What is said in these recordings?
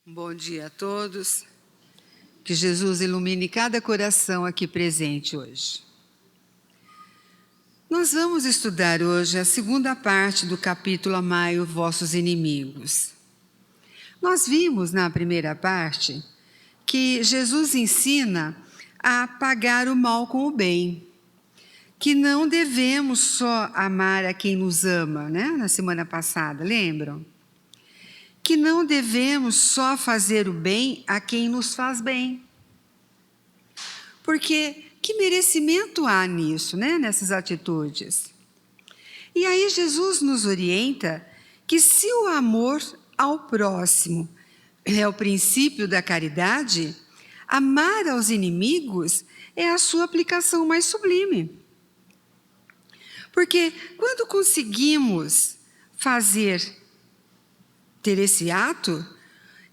Bom dia a todos. Que Jesus ilumine cada coração aqui presente hoje. Nós vamos estudar hoje a segunda parte do capítulo Amai os vossos inimigos. Nós vimos na primeira parte que Jesus ensina a pagar o mal com o bem, que não devemos só amar a quem nos ama, né? Na semana passada, lembram? Que não devemos só fazer o bem a quem nos faz bem. Porque que merecimento há nisso, né? Nessas atitudes? E aí Jesus nos orienta que se o amor ao próximo é o princípio da caridade, amar aos inimigos é a sua aplicação mais sublime. Porque quando conseguimos ter esse ato,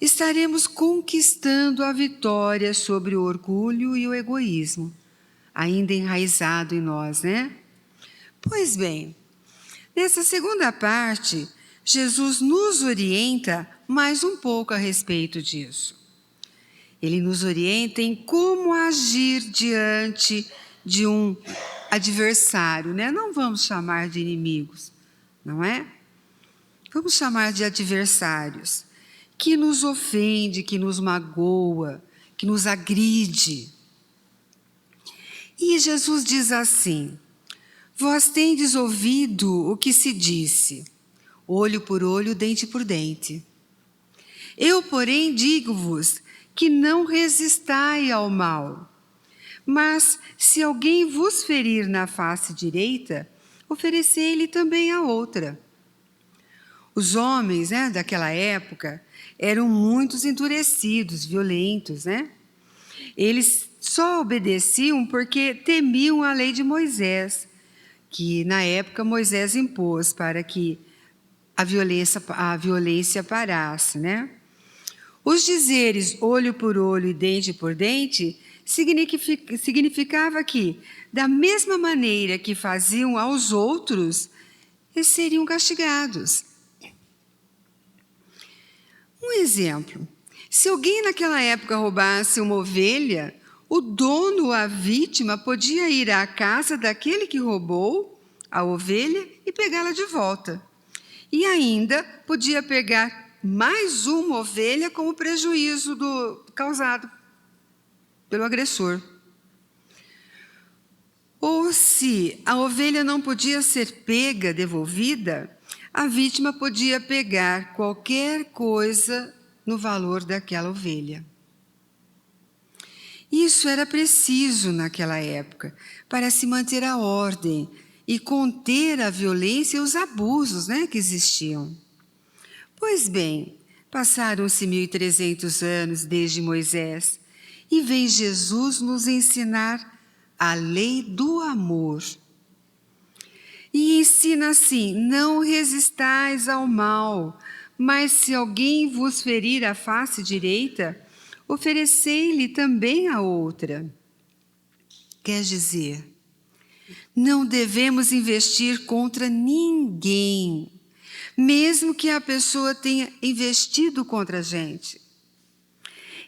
estaremos conquistando a vitória sobre o orgulho e o egoísmo, ainda enraizado em nós, né? Pois bem, nessa segunda parte, Jesus nos orienta mais um pouco a respeito disso. Ele nos orienta em como agir diante de um adversário, né? Não vamos chamar de inimigos, não é? Vamos chamar de adversários, que nos ofende, que nos magoa, que nos agride. E Jesus diz assim: vós tendes ouvido o que se disse, olho por olho, dente por dente. Eu, porém, digo-vos que não resistai ao mal. Mas, se alguém vos ferir na face direita, oferecei-lhe também a outra. Os homens, né, daquela época eram muito endurecidos, violentos, né? Eles só obedeciam porque temiam a lei de Moisés, que na época Moisés impôs para que a violência parasse, né? Os dizeres olho por olho e dente por dente significava que, da mesma maneira que faziam aos outros, eles seriam castigados. Um exemplo: se alguém naquela época roubasse uma ovelha, o dono ou a vítima podia ir à casa daquele que roubou a ovelha e pegá-la de volta. E ainda podia pegar mais uma ovelha como prejuízo causado pelo agressor. Ou se a ovelha não podia ser devolvida, a vítima podia pegar qualquer coisa no valor daquela ovelha. Isso era preciso naquela época para se manter a ordem e conter a violência e os abusos, né, que existiam. Pois bem, passaram-se 1.300 anos desde Moisés e vem Jesus nos ensinar a lei do amor. E ensina assim: não resistais ao mal, mas se alguém vos ferir a face direita, oferecei-lhe também a outra. Quer dizer, não devemos investir contra ninguém, mesmo que a pessoa tenha investido contra a gente.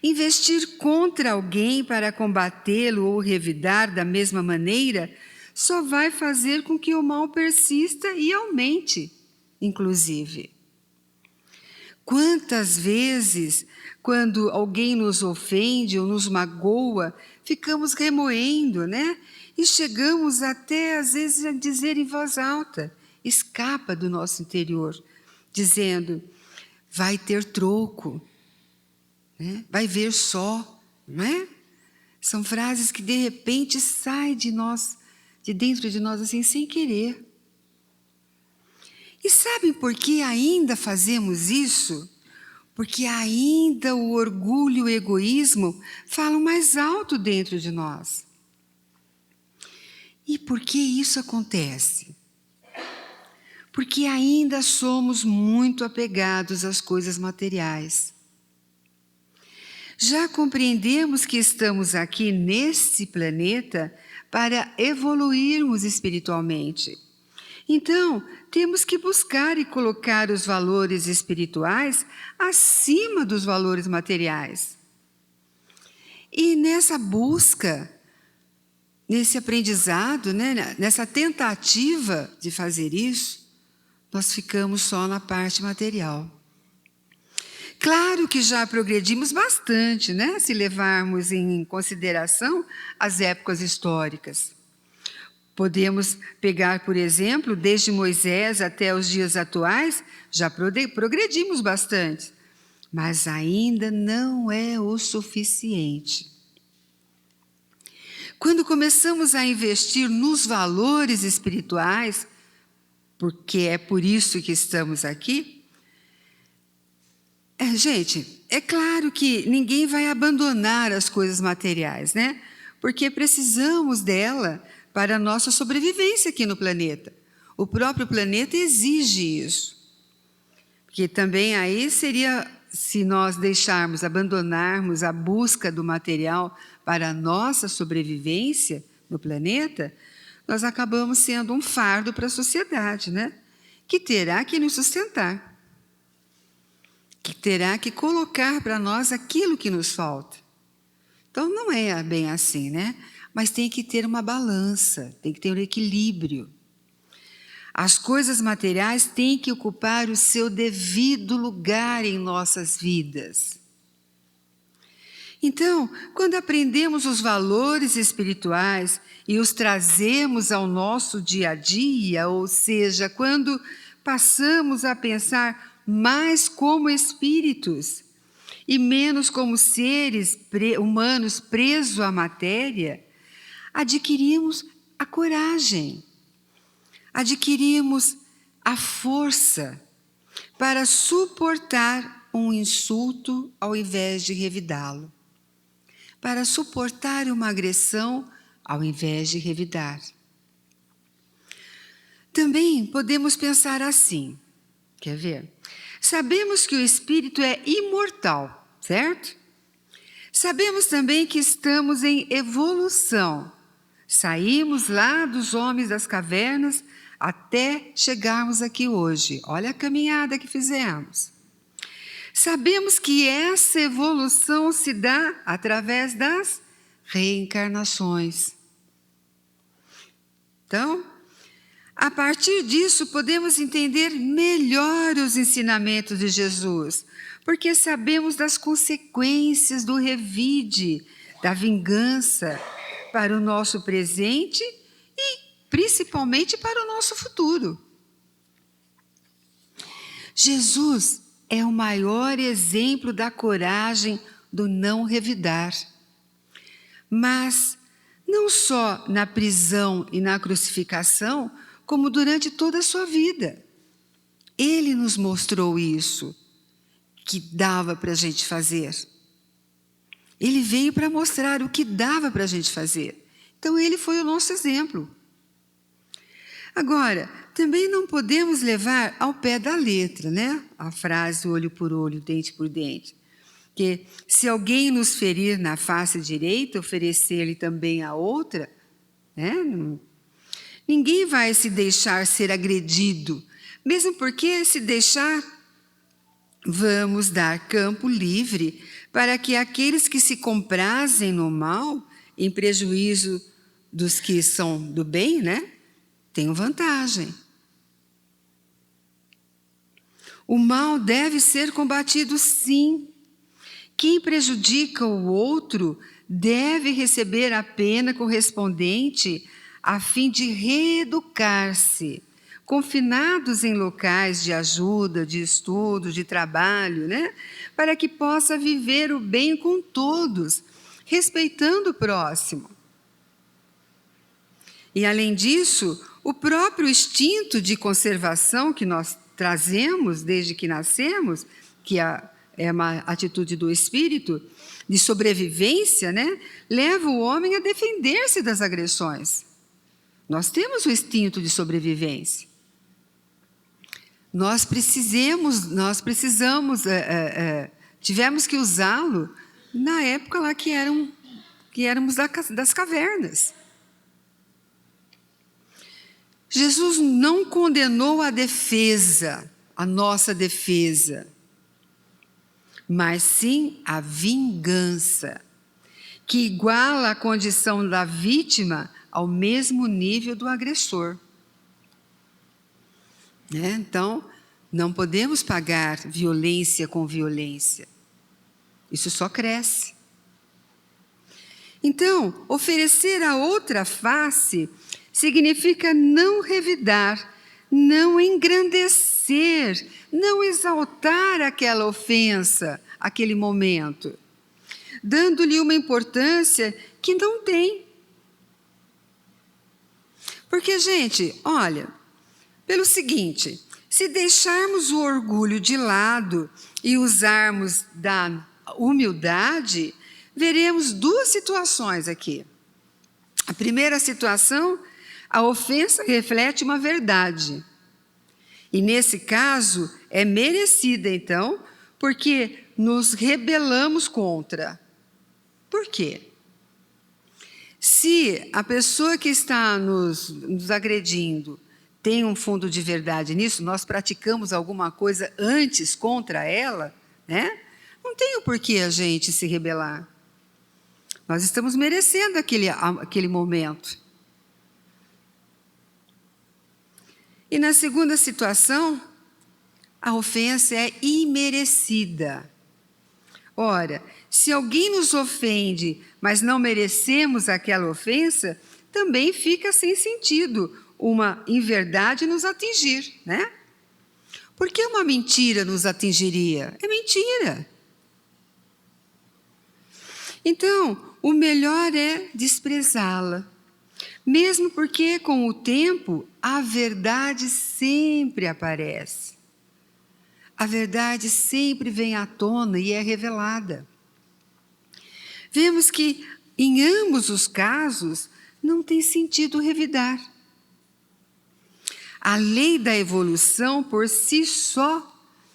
Investir contra alguém para combatê-lo ou revidar da mesma maneira só vai fazer com que o mal persista e aumente, inclusive. Quantas vezes, quando alguém nos ofende ou nos magoa, ficamos remoendo, né? E chegamos até, às vezes, a dizer em voz alta, escapa do nosso interior, dizendo: vai ter troco, né? Vai ver só, não é? São frases que, de repente, saem de nós, de dentro de nós, assim, sem querer. E sabem por que ainda fazemos isso? Porque ainda o orgulho e o egoísmo falam mais alto dentro de nós. E por que isso acontece? Porque ainda somos muito apegados às coisas materiais. Já compreendemos que estamos aqui nesse planeta para evoluirmos espiritualmente Então, temos que buscar e colocar os valores espirituais acima dos valores materiais. E nessa busca, nesse aprendizado, né, nessa tentativa de fazer isso, nós ficamos só na parte material. Claro que já progredimos bastante, né, se levarmos em consideração as épocas históricas. Podemos pegar, por exemplo, desde Moisés até os dias atuais, já progredimos bastante, mas ainda não é o suficiente. Quando começamos a investir nos valores espirituais, porque é por isso que estamos aqui, gente, é claro que ninguém vai abandonar as coisas materiais, né? Porque precisamos dela para a nossa sobrevivência aqui no planeta. O próprio planeta exige isso. Porque também aí seria, se nós deixarmos, abandonarmos a busca do material para a nossa sobrevivência no planeta, nós acabamos sendo um fardo para a sociedade, né? Que terá que nos sustentar. Que terá que colocar para nós aquilo que nos falta. Então não é bem assim, né? Mas tem que ter uma balança, tem que ter um equilíbrio. As coisas materiais têm que ocupar o seu devido lugar em nossas vidas. Então, quando aprendemos os valores espirituais e os trazemos ao nosso dia a dia, ou seja, quando passamos a pensar mais como espíritos e menos como seres humanos presos à matéria, adquirimos a coragem, adquirimos a força para suportar um insulto ao invés de revidá-lo, para suportar uma agressão ao invés de revidar. Também podemos pensar assim, quer ver? Sabemos que o espírito é imortal, certo? Sabemos também que estamos em evolução. Saímos lá dos homens das cavernas até chegarmos aqui hoje. Olha a caminhada que fizemos. Sabemos que essa evolução se dá através das reencarnações. Então, a partir disso, podemos entender melhor os ensinamentos de Jesus, porque sabemos das consequências do revide, da vingança, para o nosso presente e principalmente para o nosso futuro. Jesus é o maior exemplo da coragem do não revidar. Mas não só na prisão e na crucificação, como durante toda a sua vida. Ele nos mostrou isso, que dava para a gente fazer. Ele veio para mostrar o que dava para a gente fazer. Então, ele foi o nosso exemplo. Agora, também não podemos levar ao pé da letra, né? A frase olho por olho, dente por dente. Que se alguém nos ferir na face direita, oferecer-lhe também a outra, né? Ninguém vai se deixar ser agredido, mesmo porque se deixar, vamos dar campo livre para que aqueles que se comprazem no mal, em prejuízo dos que são do bem, né, tenham vantagem. O mal deve ser combatido, sim. Quem prejudica o outro deve receber a pena correspondente a fim de reeducar-se, confinados em locais de ajuda, de estudo, de trabalho, né? Para que possa viver o bem com todos, respeitando o próximo. E, além disso, o próprio instinto de conservação que nós trazemos desde que nascemos, que é uma atitude do espírito, de sobrevivência, né? Leva o homem a defender-se das agressões. Nós temos o instinto de sobrevivência. Nós precisamos, tivemos que usá-lo na época lá que éramos das cavernas. Jesus não condenou a defesa, a nossa defesa, mas sim a vingança, que iguala a condição da vítima ao mesmo nível do agressor. Então, não podemos pagar violência com violência. Isso só cresce. Então, oferecer a outra face significa não revidar, não engrandecer, não exaltar aquela ofensa, aquele momento, dando-lhe uma importância que não tem. Porque, gente, olha, pelo seguinte, se deixarmos o orgulho de lado e usarmos da humildade, veremos duas situações aqui. A primeira situação, a ofensa reflete uma verdade. E nesse caso, é merecida, então, porque nos rebelamos contra. Por quê? Se a pessoa que está nos agredindo tem um fundo de verdade nisso, nós praticamos alguma coisa antes contra ela, não tem o porquê a gente se rebelar. Nós estamos merecendo aquele momento. E na segunda situação, a ofensa é imerecida. Ora, se alguém nos ofende, mas não merecemos aquela ofensa, também fica sem sentido uma inverdade nos atingir, Por que uma mentira nos atingiria? É mentira. Então, o melhor é desprezá-la, mesmo porque, com o tempo, a verdade sempre aparece. A verdade sempre vem à tona e é revelada. Vemos que, em ambos os casos, não tem sentido revidar. A lei da evolução, por si só,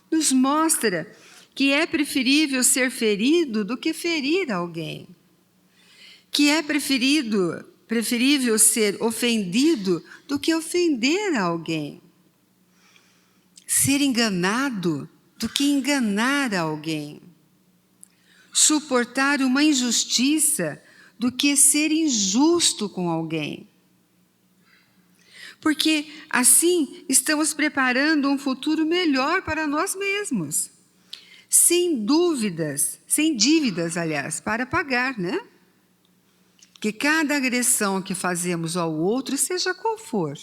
nos mostra que é preferível ser ferido do que ferir alguém. Que é preferível ser ofendido do que ofender alguém. Ser enganado do que enganar alguém. Suportar uma injustiça do que ser injusto com alguém. Porque assim estamos preparando um futuro melhor para nós mesmos. Sem dívidas, para pagar, Que cada agressão que fazemos ao outro, seja qual for,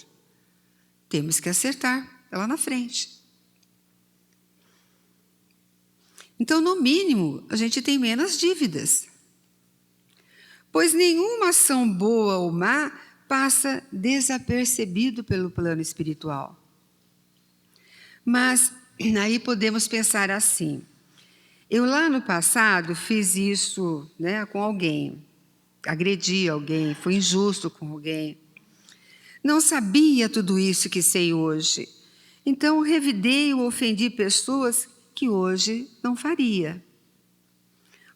temos que acertar lá na frente. Então, no mínimo, a gente tem menos dívidas. Pois nenhuma ação boa ou má passa desapercebido pelo plano espiritual. Mas aí podemos pensar assim: eu lá no passado fiz isso com alguém, agredi alguém, fui injusto com alguém. Não sabia tudo isso que sei hoje. Então revidei ou ofendi pessoas que hoje não faria.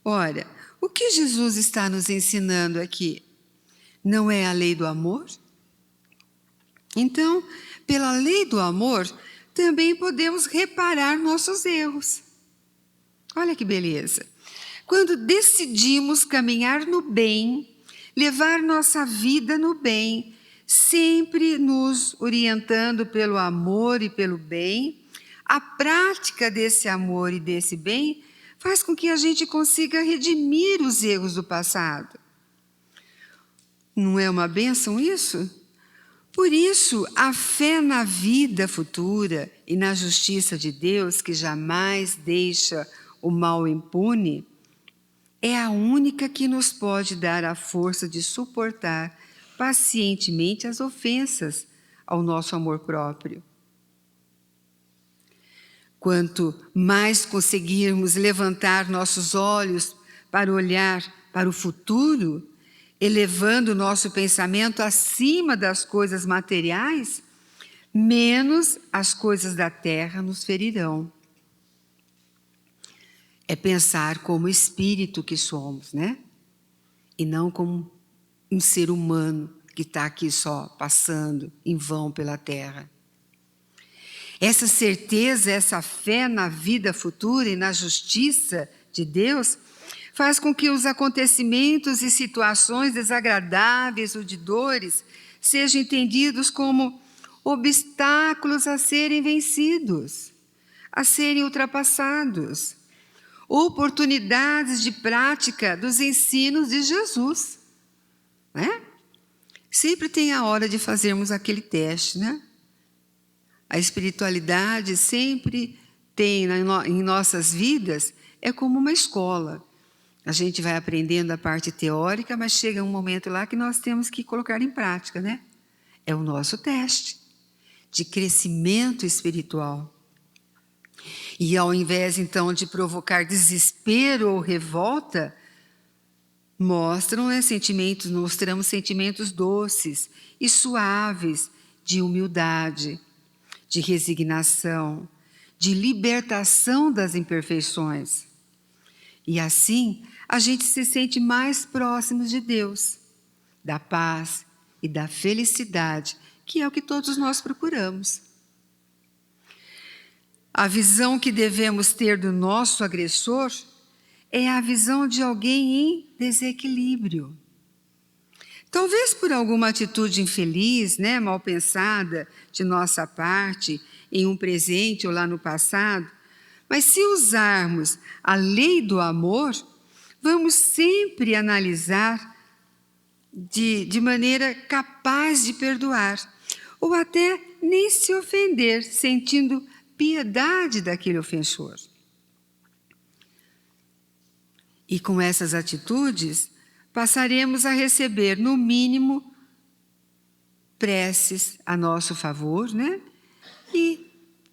Ora, o que Jesus está nos ensinando aqui? Não é a lei do amor? Então, pela lei do amor, também podemos reparar nossos erros. Olha que beleza! Quando decidimos caminhar no bem, levar nossa vida no bem, sempre nos orientando pelo amor e pelo bem, a prática desse amor e desse bem faz com que a gente consiga redimir os erros do passado. Não é uma bênção isso? Por isso, a fé na vida futura e na justiça de Deus, que jamais deixa o mal impune, é a única que nos pode dar a força de suportar pacientemente as ofensas ao nosso amor próprio. Quanto mais conseguirmos levantar nossos olhos para olhar para o futuro, elevando nosso pensamento acima das coisas materiais, menos as coisas da terra nos ferirão. É pensar como espírito que somos, E não como um ser humano que está aqui só passando em vão pela terra. Essa certeza, essa fé na vida futura e na justiça de Deus faz com que os acontecimentos e situações desagradáveis ou de dores sejam entendidos como obstáculos a serem vencidos, a serem ultrapassados, oportunidades de prática dos ensinos de Jesus, né? Sempre tem a hora de fazermos aquele teste, né? A espiritualidade sempre tem em nossas vidas, é como uma escola. A gente vai aprendendo a parte teórica, mas chega um momento lá que nós temos que colocar em prática, né? É o nosso teste de crescimento espiritual. E ao invés, então, de provocar desespero ou revolta, mostramos sentimentos doces e suaves de humildade, de resignação, de libertação das imperfeições. E assim, a gente se sente mais próximos de Deus, da paz e da felicidade, que é o que todos nós procuramos. A visão que devemos ter do nosso agressor é a visão de alguém em desequilíbrio. Talvez por alguma atitude infeliz, né, mal pensada de nossa parte, em um presente ou lá no passado, mas se usarmos a lei do amor, vamos sempre analisar de maneira capaz de perdoar, ou até nem se ofender, sentindo piedade daquele ofensor. E com essas atitudes, passaremos a receber, no mínimo, preces a nosso favor, né? E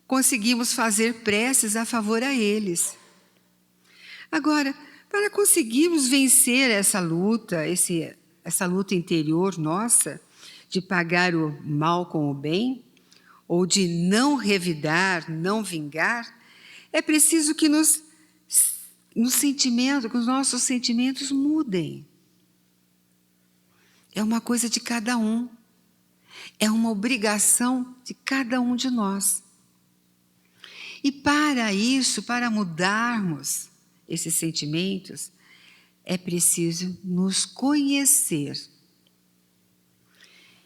conseguimos fazer preces a favor a eles. Agora, para conseguirmos vencer essa luta interior nossa, de pagar o mal com o bem, ou de não revidar, não vingar, é preciso que os nossos sentimentos mudem. É uma coisa de cada um. É uma obrigação de cada um de nós. E para isso, para mudarmos esses sentimentos, é preciso nos conhecer.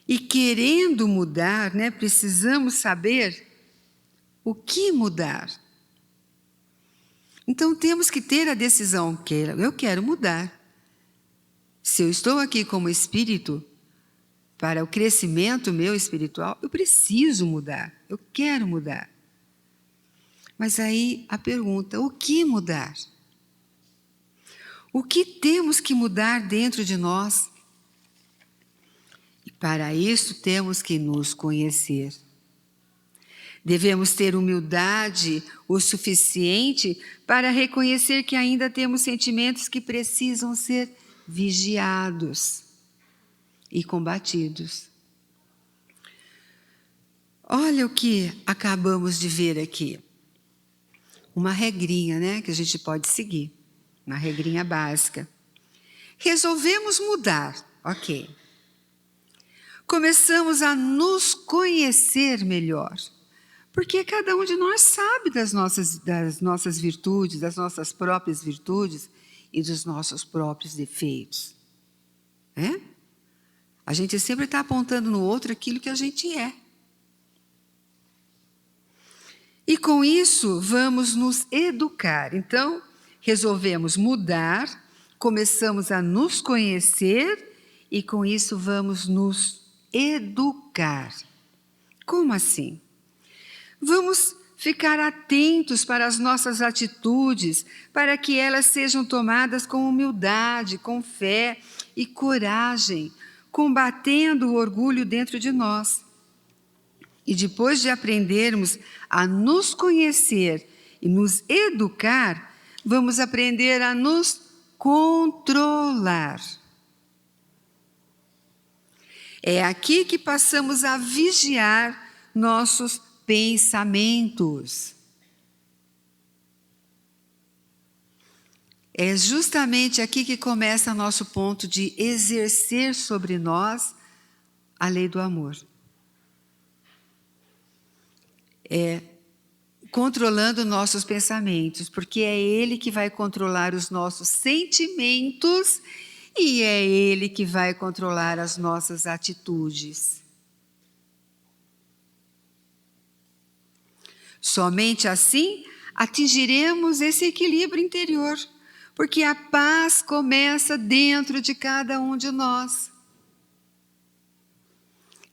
E querendo mudar, né, precisamos saber o que mudar. Então temos que ter a decisão, eu quero mudar. Se eu estou aqui como espírito, para o crescimento meu espiritual, eu preciso mudar, eu quero mudar. Mas aí a pergunta, o que mudar? O que temos que mudar dentro de nós? E para isso temos que nos conhecer. Devemos ter humildade o suficiente para reconhecer que ainda temos sentimentos que precisam ser vigiados e combatidos. Olha o que acabamos de ver aqui. Uma regrinha, né, que a gente pode seguir. Uma regrinha básica. Resolvemos mudar, ok. Começamos a nos conhecer melhor. Porque cada um de nós sabe das nossas virtudes, das nossas próprias virtudes e dos nossos próprios defeitos. Né? A gente sempre está apontando no outro aquilo que a gente é. E com isso vamos nos educar. Então, resolvemos mudar, começamos a nos conhecer e com isso vamos nos educar. Como assim? Vamos ficar atentos para as nossas atitudes, para que elas sejam tomadas com humildade, com fé e coragem, combatendo o orgulho dentro de nós. E depois de aprendermos a nos conhecer e nos educar, vamos aprender a nos controlar. É aqui que passamos a vigiar nossos pensamentos. É justamente aqui que começa nosso ponto de exercer sobre nós a lei do amor. É controlando nossos pensamentos, porque é Ele que vai controlar os nossos sentimentos e é Ele que vai controlar as nossas atitudes. Somente assim atingiremos esse equilíbrio interior, porque a paz começa dentro de cada um de nós.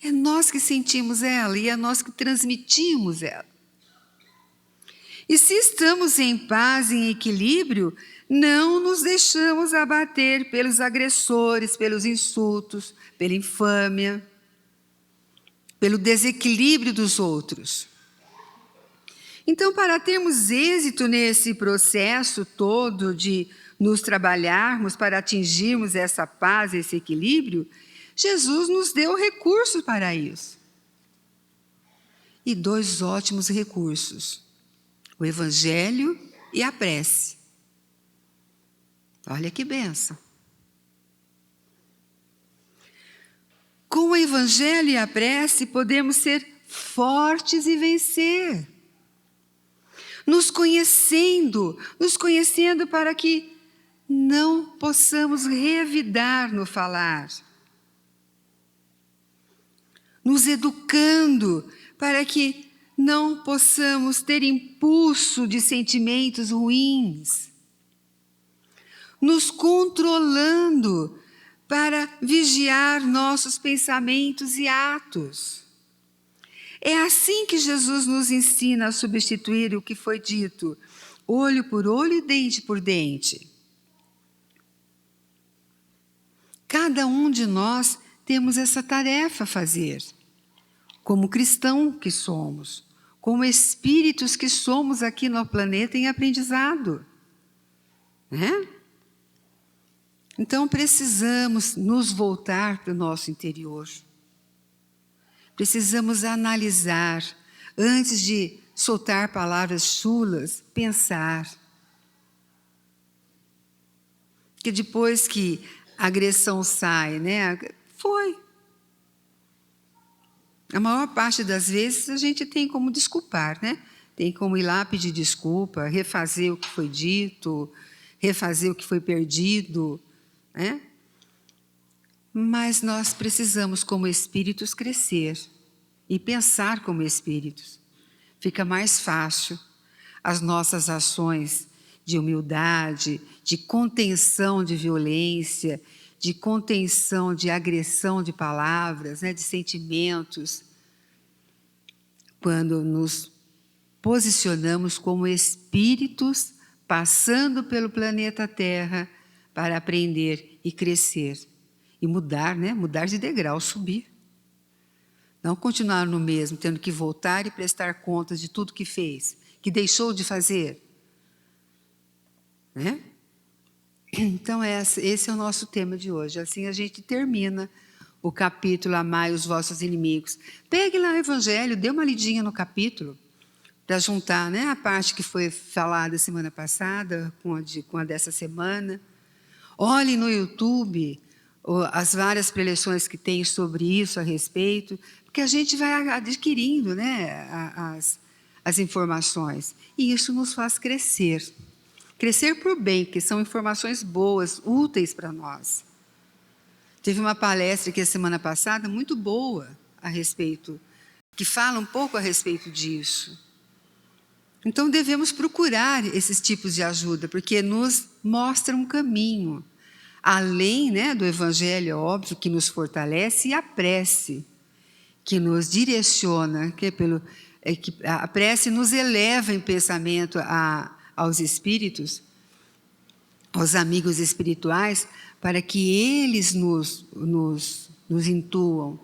É nós que sentimos ela e é nós que transmitimos ela. E se estamos em paz, em equilíbrio, não nos deixamos abater pelos agressores, pelos insultos, pela infâmia, pelo desequilíbrio dos outros. Então, para termos êxito nesse processo todo de nos trabalharmos para atingirmos essa paz, esse equilíbrio, Jesus nos deu recursos para isso. E 2 ótimos recursos: o Evangelho e a prece. Olha que bênção. Com o Evangelho e a prece, podemos ser fortes e vencer. Nos conhecendo para que não possamos revidar no falar. Nos educando para que não possamos ter impulso de sentimentos ruins. Nos controlando para vigiar nossos pensamentos e atos. É assim que Jesus nos ensina a substituir o que foi dito, olho por olho e dente por dente. Cada um de nós temos essa tarefa a fazer, como cristão que somos, como espíritos que somos aqui no planeta em aprendizado, né? Então precisamos nos voltar para o nosso interior. Precisamos analisar, antes de soltar palavras chulas, pensar. Porque depois que a agressão sai, né? Foi. A maior parte das vezes a gente tem como desculpar, né? Tem como ir lá pedir desculpa, refazer o que foi dito, refazer o que foi perdido, né? Mas nós precisamos, como espíritos, crescer e pensar como espíritos. Fica mais fácil as nossas ações de humildade, de contenção de violência, de contenção de agressão de palavras, né, de sentimentos, quando nos posicionamos como espíritos passando pelo planeta Terra para aprender e crescer. E mudar, né? Mudar de degrau, subir. Não continuar no mesmo, tendo que voltar e prestar contas de tudo que fez, que deixou de fazer. Né? Então, esse é o nosso tema de hoje. Assim a gente termina o capítulo Amai os vossos inimigos. Pegue lá o Evangelho, dê uma lidinha no capítulo, para juntar, né, a parte que foi falada semana passada com a dessa semana. Olhe no YouTube as várias preleções que tem sobre isso a respeito, porque a gente vai adquirindo, né, as informações. E isso nos faz crescer. Crescer para o bem, que são informações boas, úteis para nós. Teve uma palestra aqui a semana passada, muito boa, a respeito, que fala um pouco a respeito disso. Então, devemos procurar esses tipos de ajuda, porque nos mostra um caminho. Além, né, do Evangelho, óbvio, que nos fortalece, e a prece, que nos direciona, que a prece nos eleva em pensamento aos espíritos, aos amigos espirituais, para que eles nos intuam,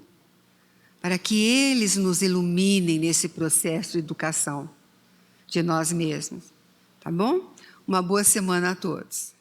para que eles nos iluminem nesse processo de educação de nós mesmos. Tá bom? Uma boa semana a todos.